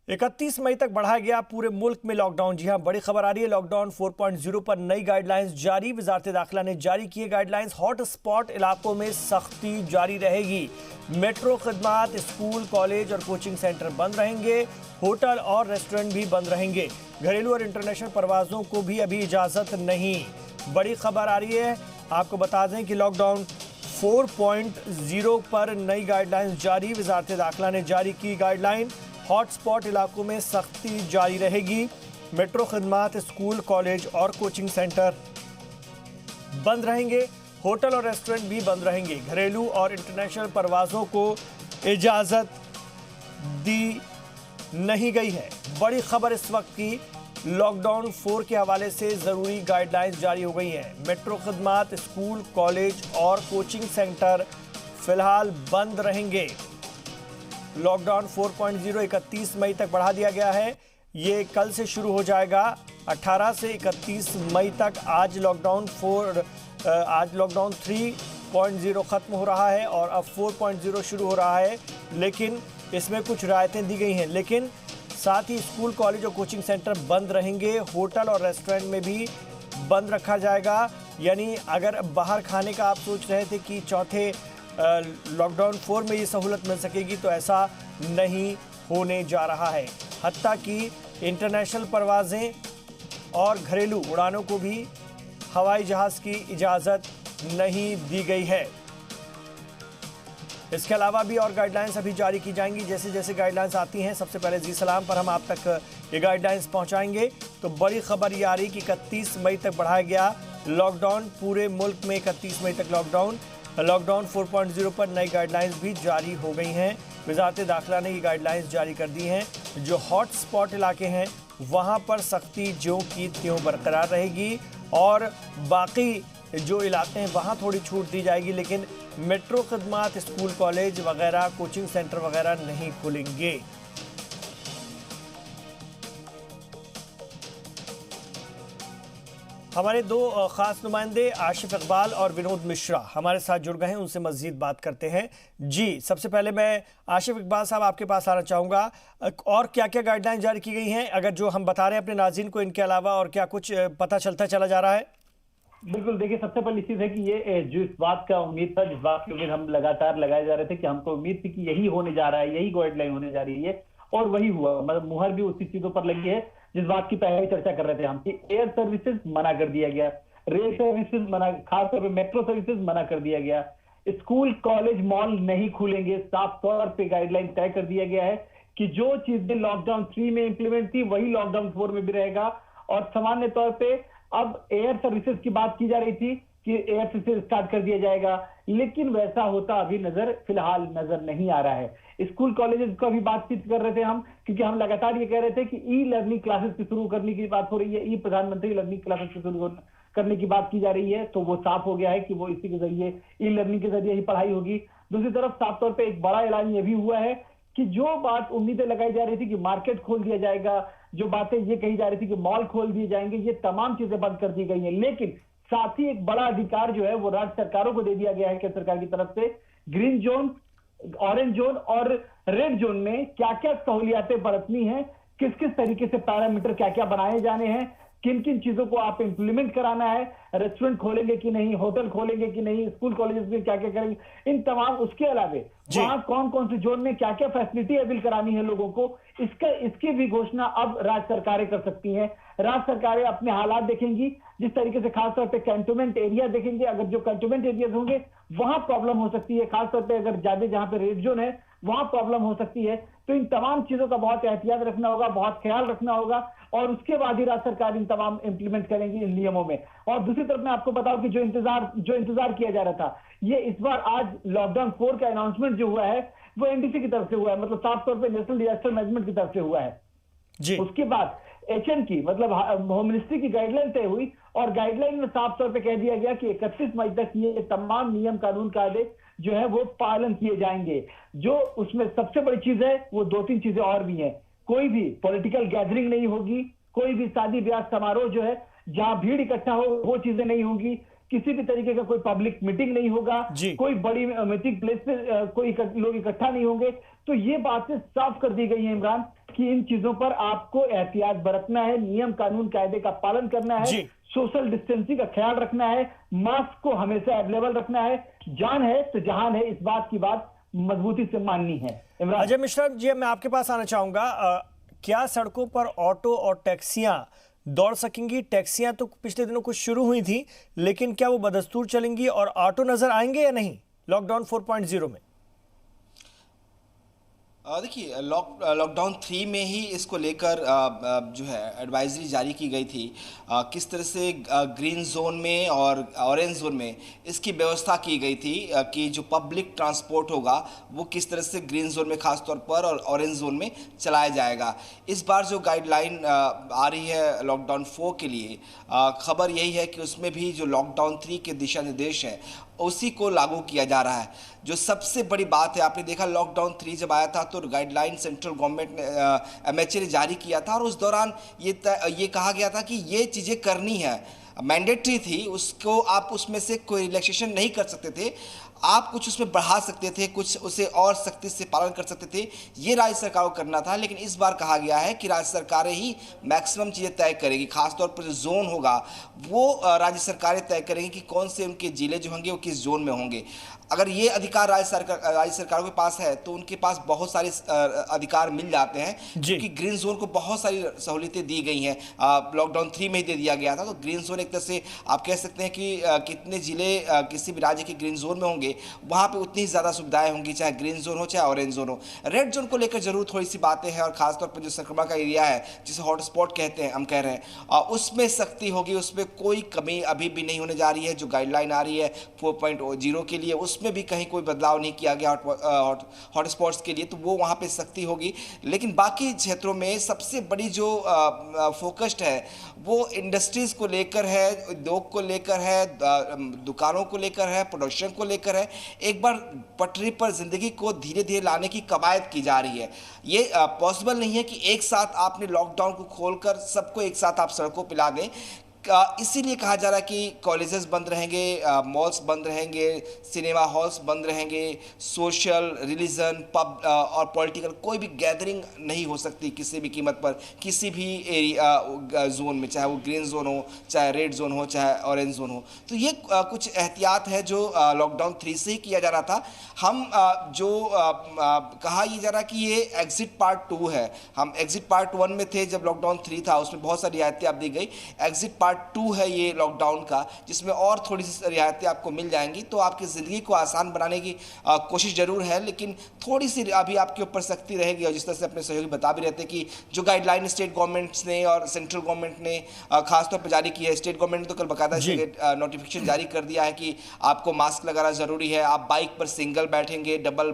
31 मई तक बढ़ाया गया पूरे मुल्क में लॉकडाउन। जी हां, बड़ी खबर आ रही है। लॉकडाउन 4.0 पर नई गाइडलाइंस जारी। वजारत दाखिला ने जारी किए गाइडलाइंस। हॉट स्पॉट इलाकों में सख्ती जारी रहेगी। मेट्रो खदमात, स्कूल, कॉलेज और कोचिंग सेंटर बंद रहेंगे। होटल और रेस्टोरेंट भी बंद रहेंगे। घरेलू और इंटरनेशनल परवाजों को भी अभी इजाजत नहीं। बड़ी खबर आ रही है। आपको बता दें कि लॉकडाउन 4.0 पर नई गाइडलाइंस जारी। वजारत दाखिला ने जारी की गाइडलाइन। हॉटस्पॉट इलाकों में सख्ती जारी रहेगी। मेट्रो खदमात, स्कूल, कॉलेज और कोचिंग सेंटर बंद रहेंगे। होटल और रेस्टोरेंट भी बंद रहेंगे। घरेलू और इंटरनेशनल परवाजों को इजाजत दी नहीं गई है। बड़ी खबर इस वक्त की, लॉकडाउन 4 के हवाले से जरूरी गाइडलाइंस जारी हो गई हैं। मेट्रो खदमात, स्कूल, कॉलेज और कोचिंग सेंटर फिलहाल बंद रहेंगे। लॉकडाउन 4.0 31 मई तक बढ़ा दिया गया है। ये कल से शुरू हो जाएगा 18 से 31 मई तक। आज लॉकडाउन 3.0 खत्म हो रहा है और अब 4.0 शुरू हो रहा है। लेकिन इसमें कुछ रियायतें दी गई हैं। लेकिन साथ ही स्कूल, कॉलेज और कोचिंग सेंटर बंद रहेंगे। होटल और रेस्टोरेंट में भी बंद रखा जाएगा। यानी अगर बाहर खाने का आप सोच रहे थे कि चौथे लॉकडाउन 4 में ये सहूलत मिल सकेगी, तो ऐसा नहीं होने जा रहा है। हत्ता कि इंटरनेशनल परवाजें और घरेलू उड़ानों को भी हवाई जहाज़ की इजाज़त नहीं दी गई है। इसके अलावा भी और गाइडलाइंस अभी जारी की जाएंगी। जैसे जैसे गाइडलाइंस आती हैं, सबसे पहले जी सलाम पर हम आप तक ये गाइडलाइंस पहुंचाएंगे। तो बड़ी खबर ये आ रही कि 31 मई तक बढ़ाया गया लॉकडाउन। पूरे मुल्क में 31 मई तक लॉकडाउन 4.0 पर नई गाइडलाइंस भी जारी हो गई हैं। वजारत दाखिला ने ये गाइडलाइंस जारी कर दी हैं। जो हॉट स्पॉट इलाके हैं वहाँ पर सख्ती ज्यों की त्यों बरकरार रहेगी और बाकी जो इलाके हैं वहाँ थोड़ी छूट दी जाएगी। लेकिन मेट्रो खदमात, स्कूल, कॉलेज वगैरह, कोचिंग सेंटर वगैरह नहीं खुलेंगे। हमारे दो खास नुमाइंदे आशिफ इकबाल और विनोद मिश्रा हमारे साथ जुड़ गए हैं। उनसे मजीद बात करते हैं। जी, सबसे पहले मैं आशिफ इकबाल साहब आपके पास आना चाहूँगा। और क्या क्या गाइडलाइन जारी की गई हैं, अगर जो हम बता रहे हैं अपने नाज़रीन को, इनके अलावा और क्या कुछ पता चलता चला जा रहा है? बिल्कुल, देखिए, सबसे पहली चीज है कि ये जो इस बात का उम्मीद था, जिस बात की उम्मीद हम लगातार लगाए जा रहे थे कि हमको उम्मीद थी कि यही होने जा रहा है, यही गाइडलाइन होने जा रही है, और वही हुआ। मतलब मुहर भी उसी चीजों पर लगी है जिस बात की पहले ही चर्चा कर रहे थे हम कि एयर सर्विसेज मना कर दिया गया, रेल सर्विसेज मना, खासतौर पर मेट्रो सर्विसेज मना कर दिया गया, स्कूल, कॉलेज, मॉल नहीं खुलेंगे। साफ तौर पर गाइडलाइन तय कर दिया गया है कि जो चीजें लॉकडाउन 3 में इंप्लीमेंट थी वही लॉकडाउन 4 में भी रहेगा। और सामान्य तौर पर अब एयर सर्विसेज की बात की जा रही थी कि एयर सर्विसेज स्टार्ट कर दिया जाएगा, लेकिन वैसा होता अभी फिलहाल नजर नहीं आ रहा है। स्कूल, कॉलेजेस का भी बातचीत कर रहे थे हम, क्योंकि हम लगातार ये कह रहे थे कि ई लर्निंग क्लासेस की शुरू करने की बात हो रही है, ई प्रधानमंत्री लर्निंग क्लासेस की शुरू करने की बात की जा रही है। तो वो साफ हो गया है कि वो इसी के जरिए, ई लर्निंग के जरिए ही पढ़ाई होगी। दूसरी तरफ साफ तौर पर एक बड़ा ऐलान यह भी हुआ है कि जो बात उम्मीदें लगाई जा रही थी कि मार्केट खोल दिया जाएगा, जो बातें ये कही जा रही थी कि मॉल खोल दिए जाएंगे, ये तमाम चीजें बंद कर दी गई हैं। लेकिन साथ ही एक बड़ा अधिकार जो है वो राज्य सरकारों को दे दिया गया है केंद्र सरकार की तरफ से। ग्रीन जोन, ऑरेंज जोन और रेड जोन में क्या क्या सहूलियातें बरतनी है, किस किस तरीके से पैरामीटर क्या क्या बनाए जाने हैं, किन किन चीजों को आप इंप्लीमेंट कराना है, रेस्टोरेंट खोलेंगे कि नहीं, होटल खोलेंगे कि नहीं, स्कूल कॉलेजेस में क्या क्या करेंगे, इन तमाम, उसके अलावा वहां कौन कौन से जोन में क्या क्या फैसिलिटी अवेल करानी है लोगों को, इसकी भी घोषणा अब राज्य सरकारें कर सकती हैं। राज्य सरकारें अपने हालात देखेंगी, जिस तरीके से खासतौर पर कैंटोनमेंट एरिया देखेंगे। अगर जो कैंटोनमेंट एरियाज होंगे वहां प्रॉब्लम हो सकती है, खासतौर पर अगर ज्यादा जहां पे रेड जोन है वहां प्रॉब्लम हो सकती है। तो इन तमाम चीजों का बहुत एहतियात रखना होगा, बहुत ख्याल रखना होगा, और उसके बाद ही राज्य सरकार इन तमाम इंप्लीमेंट करेंगी इन नियमों में। और दूसरी तरफ मैं आपको बताऊं कि जो इंतजार किया जा रहा था, ये इस बार आज लॉकडाउन 4 का अनाउंसमेंट जो हुआ है वो एनडीसी की तरफ से हुआ है, मतलब साफ तौर पर नेशनल डिजास्टर मैनेजमेंट की तरफ से हुआ है जी। उसके बाद एचएम की, मतलब होम मिनिस्ट्री की गाइडलाइन तय हुई, और गाइडलाइन में साफ तौर पे कह दिया गया कि 31 मई तक ये तमाम नियम, कानून, कायदे जो है वो पालन किए जाएंगे। जो उसमें सबसे बड़ी चीज है वो 2-3 चीजें और भी हैं। कोई भी पॉलिटिकल गैदरिंग नहीं होगी, कोई भी शादी ब्याह समारोह जो है जहां भीड़ इकट्ठा हो वो चीजें नहीं होंगी, किसी भी तरीके का कोई पब्लिक मीटिंग नहीं होगा, कोई बड़ी मीटिंग प्लेस पे कोई लोग इकट्ठा नहीं होंगे। तो ये बातें साफ कर दी गई है इमरान कि इन चीजों पर आपको एहतियात बरतना है, नियम कानून कायदे का पालन करना है, सोशल डिस्टेंसिंग का ख्याल रखना है, मास्क को हमेशा अवेलेबल रखना है। जान है तो जहान है, इस बात की बात मजबूती से माननी है। अजय मिश्रा जी, मैं आपके पास आना चाहूंगा। क्या सड़कों पर ऑटो और टैक्सियां दौड़ सकेंगी? टैक्सियां तो पिछले दिनों कुछ शुरू हुई थी, लेकिन क्या वो बदस्तूर चलेंगी और ऑटो नजर आएंगे या नहीं लॉकडाउन 4.0 में? देखिए, लॉकडाउन 3 में ही इसको लेकर जो है एडवाइजरी जारी की गई थी। किस तरह से ग्रीन जोन में और ऑरेंज जोन में इसकी व्यवस्था की गई थी कि जो पब्लिक ट्रांसपोर्ट होगा वो किस तरह से ग्रीन जोन में खास तौर पर और ऑरेंज जोन में चलाया जाएगा। इस बार जो गाइडलाइन आ रही है लॉकडाउन 4 के लिए, खबर यही है कि उसमें भी जो लॉकडाउन 3 के दिशा निर्देश हैं उसी को लागू किया जा रहा है। जो सबसे बड़ी बात है, आपने देखा लॉकडाउन 3 जब आया था तो गाइडलाइन सेंट्रल गवर्नमेंट ने एमएचए ने जारी किया था और उस दौरान ये कहा गया था कि ये चीज़ें करनी है, मैंडेटरी थी, उसको आप उसमें से कोई रिलैक्सेशन नहीं कर सकते थे। आप कुछ उसमें बढ़ा सकते थे, कुछ उसे और सख्ती से पालन कर सकते थे, ये राज्य सरकार को करना था। लेकिन इस बार कहा गया है कि राज्य सरकारें ही मैक्सिमम चीज़ें तय करेगी। खासतौर पर जो जोन होगा वो राज्य सरकारें तय करेंगी कि कौन से उनके जिले जो होंगे वो किस जोन में होंगे। अगर ये अधिकार राज्य सरकारों के पास है तो उनके पास बहुत सारे अधिकार मिल जाते हैं, क्योंकि ग्रीन जोन को बहुत सारी सहूलियतें दी गई हैं। लॉकडाउन 3 में ही दे दिया गया था। तो ग्रीन जोन एक तरह से आप कह सकते हैं कि कितने जिले किसी भी राज्य के ग्रीन जोन में होंगे वहाँ पे उतनी ज़्यादा सुविधाएं होंगी, चाहे ग्रीन जोन हो चाहे ऑरेंज जोन हो। रेड जोन को लेकर जरूर थोड़ी सी बातें हैं और खासतौर पर जो संक्रमण का एरिया है जिसे हॉटस्पॉट कहते हैं, हम कह रहे हैं, उसमें सख्ती होगी, उसमें कोई कमी अभी भी नहीं होने जा रही है। जो गाइडलाइन आ रही है 4.0 के लिए उसमें भी कहीं कोई बदलाव नहीं किया गया हॉटस्पॉट्स के लिए, तो वो वहाँ पे सख्ती होगी। लेकिन बाकी क्षेत्रों में सबसे बड़ी जो फोकस्ड है वो इंडस्ट्रीज़ को लेकर है, उद्योग को लेकर है, दुकानों को लेकर है, प्रोडक्शन को लेकर है। एक बार पटरी पर जिंदगी को धीरे धीरे लाने की कवायद की जा रही है। ये पॉसिबल नहीं है कि एक साथ आपने लॉकडाउन को खोलकर सबको एक साथ आप सड़कों पर ला दें। इसीलिए कहा जा रहा है कि कॉलेजेस बंद रहेंगे, मॉल्स बंद रहेंगे, सिनेमा हॉल्स बंद रहेंगे, सोशल, रिलीजन, पब और पॉलिटिकल कोई भी गैदरिंग नहीं हो सकती किसी भी कीमत पर, किसी भी एरिया जोन में, चाहे वो ग्रीन जोन हो, चाहे रेड जोन हो, चाहे ऑरेंज जोन हो। तो ये कुछ एहतियात है जो लॉकडाउन 3 से ही किया जा रहा था। हम कहा ये जा रहा कि ये एग्जिट पार्ट 2 है। हम एग्जिट पार्ट 1 में थे जब लॉकडाउन 3 था, उसमें बहुत सारी रियायतें आप दी गई। एग्जिट पार्ट 2 है ये लॉकडाउन का, जिसमें और थोड़ी सी रियायतें आपको मिल जाएंगी। तो आपकी ज़िंदगी को आसान बनाने की कोशिश जरूर है, लेकिन थोड़ी सी अभी आपके ऊपर सख्ती रहेगी। और जिस तरह से अपने सहयोगी बता भी रहते हैं कि जो गाइडलाइन स्टेट गवर्नमेंट्स ने और सेंट्रल गवर्नमेंट ने खासतौर पर जारी की है, स्टेट गवर्नमेंट ने तो कल बाकायदा नोटिफिकेशन जारी कर दिया है कि आपको मास्क लगाना जरूरी है। आप बाइक पर सिंगल बैठेंगे, डबल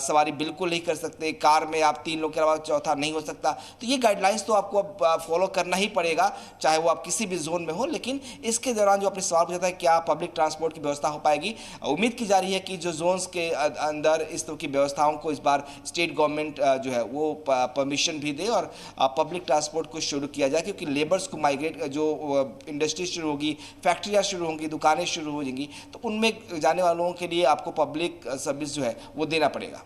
सवारी बिल्कुल नहीं कर सकते, कार में आप 3 लोग के अलावा चौथा नहीं हो सकता। तो ये गाइडलाइंस तो आपको अब फॉलो करना ही पड़ेगा, चाहे वो आप किसी भी जोन में हो। लेकिन इसके दौरान जो अपने सवाल पूछा था क्या पब्लिक ट्रांसपोर्ट की व्यवस्था हो पाएगी, उम्मीद की जा रही है कि जो जोन्स के अंदर इस तरह की व्यवस्थाओं को इस बार स्टेट गवर्नमेंट जो है वो परमिशन भी दे और पब्लिक ट्रांसपोर्ट को शुरू किया जाए। क्योंकि लेबर्स को माइग्रेट, जो इंडस्ट्री शुरू होगी, फैक्ट्रियाँ शुरू होंगी, दुकानें शुरू हो जाएंगी, तो उनमें जाने वालों के लिए आपको पब्लिक सर्विस जो है वो देना पड़ेगा।